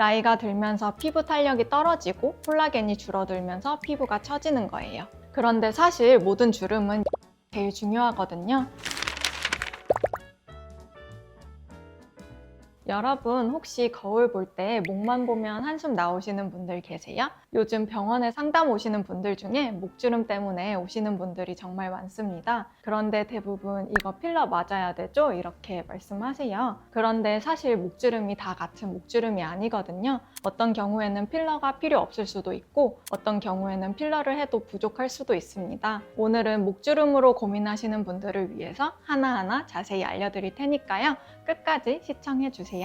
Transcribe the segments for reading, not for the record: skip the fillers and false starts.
나이가 들면서 피부 탄력이 떨어지고 콜라겐이 줄어들면서 피부가 처지는 거예요. 그런데 사실 모든 주름은 제일 중요하거든요. 여러분 혹시 거울 볼 때 목만 보면 한숨 나오시는 분들 계세요? 요즘 병원에 상담 오시는 분들 중에 목주름 때문에 오시는 분들이 정말 많습니다. 그런데 대부분 이거 필러 맞아야 되죠? 이렇게 말씀하세요. 그런데 사실 목주름이 다 같은 목주름이 아니거든요. 어떤 경우에는 필러가 필요 없을 수도 있고 어떤 경우에는 필러를 해도 부족할 수도 있습니다. 오늘은 목주름으로 고민하시는 분들을 위해서 하나하나 자세히 알려드릴 테니까요. 끝까지 시청해주세요.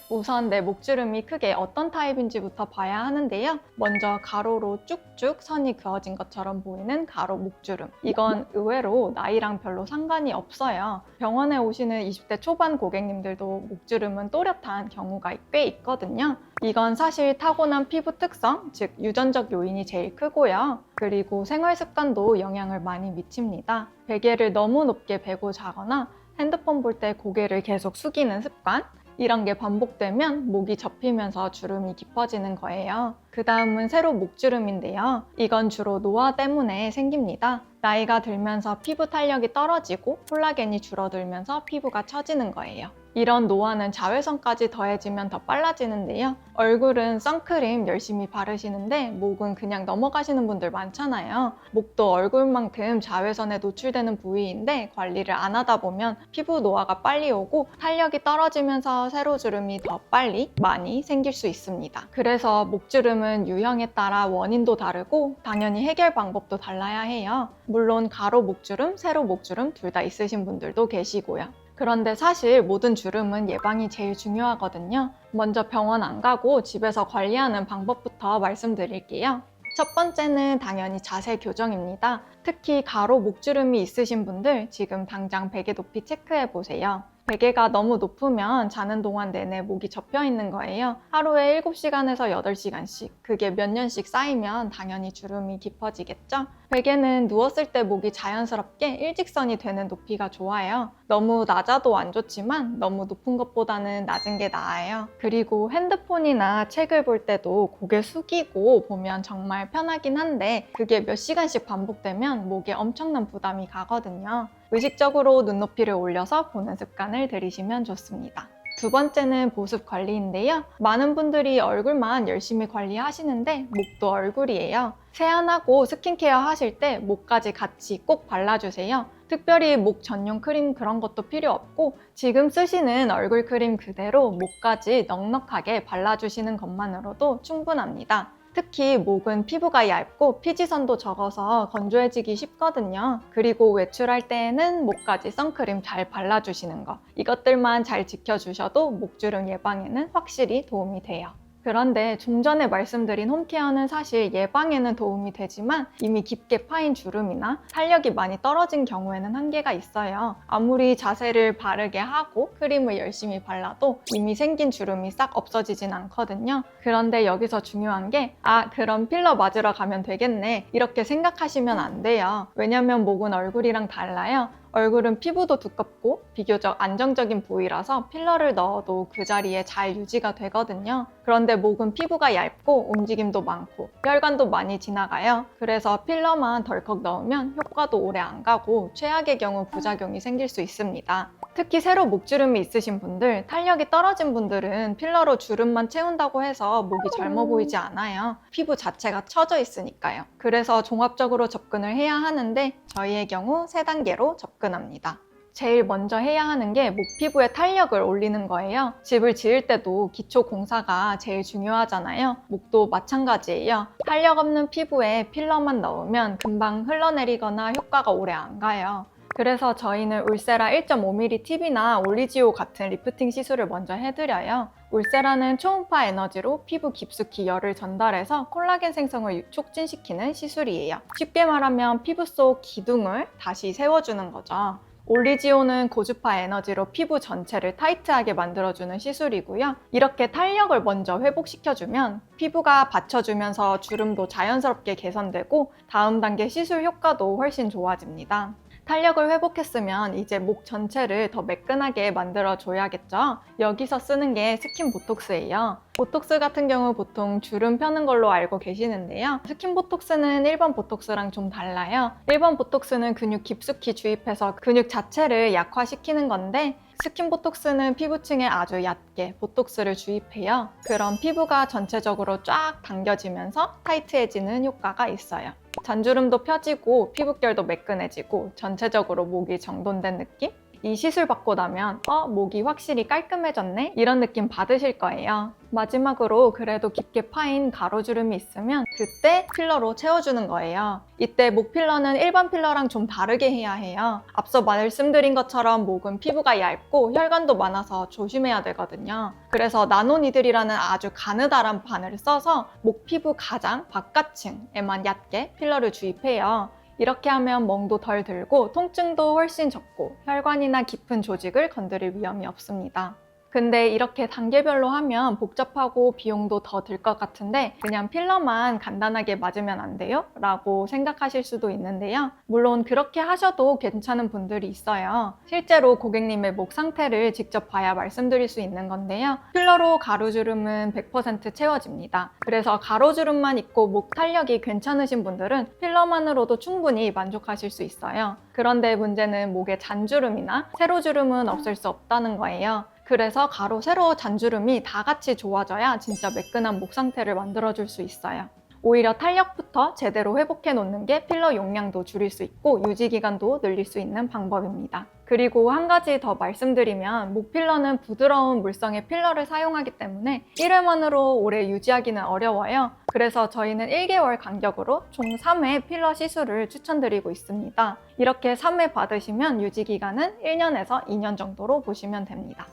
우선 내 목주름이 크게 어떤 타입인지부터 봐야 하는데요. 먼저 가로로 쭉쭉 선이 그어진 것처럼 보이는 가로 목주름. 이건 의외로 나이랑 별로 상관이 없어요. 병원에 오시는 20대 초반 고객님들도 목주름은 또렷한 경우가 꽤 있거든요. 이건 사실 타고난 피부 특성, 즉 유전적 요인이 제일 크고요. 그리고 생활 습관도 영향을 많이 미칩니다. 베개를 너무 높게 베고 자거나 핸드폰 볼 때 고개를 계속 숙이는 습관, 이런 게 반복되면 목이 접히면서 주름이 깊어지는 거예요. 그 다음은 세로 목주름인데요. 이건 주로 노화 때문에 생깁니다. 나이가 들면서 피부 탄력이 떨어지고 콜라겐이 줄어들면서 피부가 처지는 거예요. 이런 노화는 자외선까지 더해지면 더 빨라지는데요. 얼굴은 선크림 열심히 바르시는데 목은 그냥 넘어가시는 분들 많잖아요. 목도 얼굴만큼 자외선에 노출되는 부위인데 관리를 안 하다 보면 피부 노화가 빨리 오고 탄력이 떨어지면서 세로주름이 더 빨리 많이 생길 수 있습니다. 그래서 목주름은 유형에 따라 원인도 다르고 당연히 해결 방법도 달라야 해요. 물론 가로 목주름, 세로 목주름 둘 다 있으신 분들도 계시고요. 그런데 사실 모든 주름은 예방이 제일 중요하거든요. 먼저 병원 안 가고 집에서 관리하는 방법부터 말씀드릴게요. 첫 번째는 당연히 자세 교정입니다. 특히 가로 목주름이 있으신 분들 지금 당장 베개 높이 체크해 보세요. 베개가 너무 높으면 자는 동안 내내 목이 접혀 있는 거예요. 하루에 7시간에서 8시간씩. 그게 몇 년씩 쌓이면 당연히 주름이 깊어지겠죠? 베개는 누웠을 때 목이 자연스럽게 일직선이 되는 높이가 좋아요. 너무 낮아도 안 좋지만 너무 높은 것보다는 낮은 게 나아요. 그리고 핸드폰이나 책을 볼 때도 고개 숙이고 보면 정말 편하긴 한데 그게 몇 시간씩 반복되면 목에 엄청난 부담이 가거든요. 의식적으로 눈높이를 올려서 보는 습관을 들이시면 좋습니다. 두 번째는 보습 관리인데요. 많은 분들이 얼굴만 열심히 관리하시는데 목도 얼굴이에요. 세안하고 스킨케어 하실 때 목까지 같이 꼭 발라주세요. 특별히 목 전용 크림 그런 것도 필요 없고 지금 쓰시는 얼굴 크림 그대로 목까지 넉넉하게 발라주시는 것만으로도 충분합니다. 특히 목은 피부가 얇고 피지선도 적어서 건조해지기 쉽거든요. 그리고 외출할 때에는 목까지 선크림 잘 발라주시는 거. 이것들만 잘 지켜주셔도 목주름 예방에는 확실히 도움이 돼요. 그런데 좀 전에 말씀드린 홈케어는 사실 예방에는 도움이 되지만 이미 깊게 파인 주름이나 탄력이 많이 떨어진 경우에는 한계가 있어요. 아무리 자세를 바르게 하고 크림을 열심히 발라도 이미 생긴 주름이 싹 없어지진 않거든요. 그런데 여기서 중요한 게 그럼 필러 맞으러 가면 되겠네 이렇게 생각하시면 안 돼요. 왜냐면 목은 얼굴이랑 달라요. 얼굴은 피부도 두껍고 비교적 안정적인 부위라서 필러를 넣어도 그 자리에 잘 유지가 되거든요. 그런데 목은 피부가 얇고 움직임도 많고 혈관도 많이 지나가요. 그래서 필러만 덜컥 넣으면 효과도 오래 안 가고 최악의 경우 부작용이 생길 수 있습니다. 특히 세로 목주름이 있으신 분들, 탄력이 떨어진 분들은 필러로 주름만 채운다고 해서 목이 젊어 보이지 않아요. 피부 자체가 처져 있으니까요. 그래서 종합적으로 접근을 해야 하는데 저희의 경우 3단계로 접근합니다. 제일 먼저 해야 하는 게 목 피부의 탄력을 올리는 거예요. 집을 지을 때도 기초 공사가 제일 중요하잖아요. 목도 마찬가지예요. 탄력 없는 피부에 필러만 넣으면 금방 흘러내리거나 효과가 오래 안 가요. 그래서 저희는 울세라 1.5mm 팁이나 올리지오 같은 리프팅 시술을 먼저 해드려요. 울세라는 초음파 에너지로 피부 깊숙이 열을 전달해서 콜라겐 생성을 촉진시키는 시술이에요. 쉽게 말하면 피부 속 기둥을 다시 세워주는 거죠. 올리지오는 고주파 에너지로 피부 전체를 타이트하게 만들어주는 시술이고요. 이렇게 탄력을 먼저 회복시켜주면 피부가 받쳐주면서 주름도 자연스럽게 개선되고 다음 단계 시술 효과도 훨씬 좋아집니다. 탄력을 회복했으면 이제 목 전체를 더 매끈하게 만들어줘야겠죠. 여기서 쓰는 게 스킨 보톡스예요. 보톡스 같은 경우 보통 주름 펴는 걸로 알고 계시는데요. 스킨보톡스는 일반 보톡스랑 좀 달라요. 일반 보톡스는 근육 깊숙이 주입해서 근육 자체를 약화시키는 건데 스킨보톡스는 피부층에 아주 얕게 보톡스를 주입해요. 그럼 피부가 전체적으로 쫙 당겨지면서 타이트해지는 효과가 있어요. 잔주름도 펴지고 피부결도 매끈해지고 전체적으로 목이 정돈된 느낌? 이 시술 받고 나면 목이 확실히 깔끔해졌네? 이런 느낌 받으실 거예요. 마지막으로 그래도 깊게 파인 가로주름이 있으면 그때 필러로 채워주는 거예요. 이때 목 필러는 일반 필러랑 좀 다르게 해야 해요. 앞서 말씀드린 것처럼 목은 피부가 얇고 혈관도 많아서 조심해야 되거든요. 그래서 나노니들이라는 아주 가느다란 바늘을 써서 목 피부 가장 바깥층에만 얕게 필러를 주입해요. 이렇게 하면 멍도 덜 들고 통증도 훨씬 적고 혈관이나 깊은 조직을 건드릴 위험이 없습니다. 근데 이렇게 단계별로 하면 복잡하고 비용도 더 들 것 같은데 그냥 필러만 간단하게 맞으면 안 돼요? 라고 생각하실 수도 있는데요. 물론 그렇게 하셔도 괜찮은 분들이 있어요. 실제로 고객님의 목 상태를 직접 봐야 말씀드릴 수 있는 건데요. 필러로 가로주름은 100% 채워집니다. 그래서 가로주름만 있고 목 탄력이 괜찮으신 분들은 필러만으로도 충분히 만족하실 수 있어요. 그런데 문제는 목에 잔주름이나 세로주름은 없을 수 없다는 거예요. 그래서 가로, 세로, 잔주름이 다 같이 좋아져야 진짜 매끈한 목 상태를 만들어줄 수 있어요. 오히려 탄력부터 제대로 회복해 놓는 게 필러 용량도 줄일 수 있고 유지 기간도 늘릴 수 있는 방법입니다. 그리고 한 가지 더 말씀드리면 목 필러는 부드러운 물성의 필러를 사용하기 때문에 1회만으로 오래 유지하기는 어려워요. 그래서 저희는 1개월 간격으로 총 3회 필러 시술을 추천드리고 있습니다. 이렇게 3회 받으시면 유지 기간은 1년에서 2년 정도로 보시면 됩니다.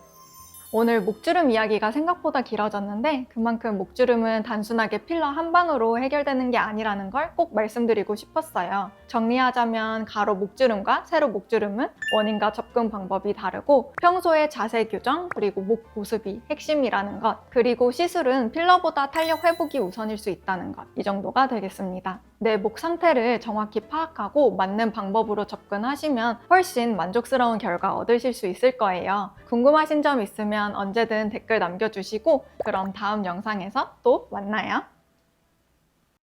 오늘 목주름 이야기가 생각보다 길어졌는데 그만큼 목주름은 단순하게 필러 한 방으로 해결되는 게 아니라는 걸 꼭 말씀드리고 싶었어요. 정리하자면 가로 목주름과 세로 목주름은 원인과 접근 방법이 다르고 평소에 자세 교정 그리고 목 보습이 핵심이라는 것, 그리고 시술은 필러보다 탄력 회복이 우선일 수 있다는 것, 이 정도가 되겠습니다. 내 목 상태를 정확히 파악하고 맞는 방법으로 접근하시면 훨씬 만족스러운 결과 얻으실 수 있을 거예요. 궁금하신 점 있으면 언제든 댓글 남겨주시고 그럼 다음 영상에서 또 만나요.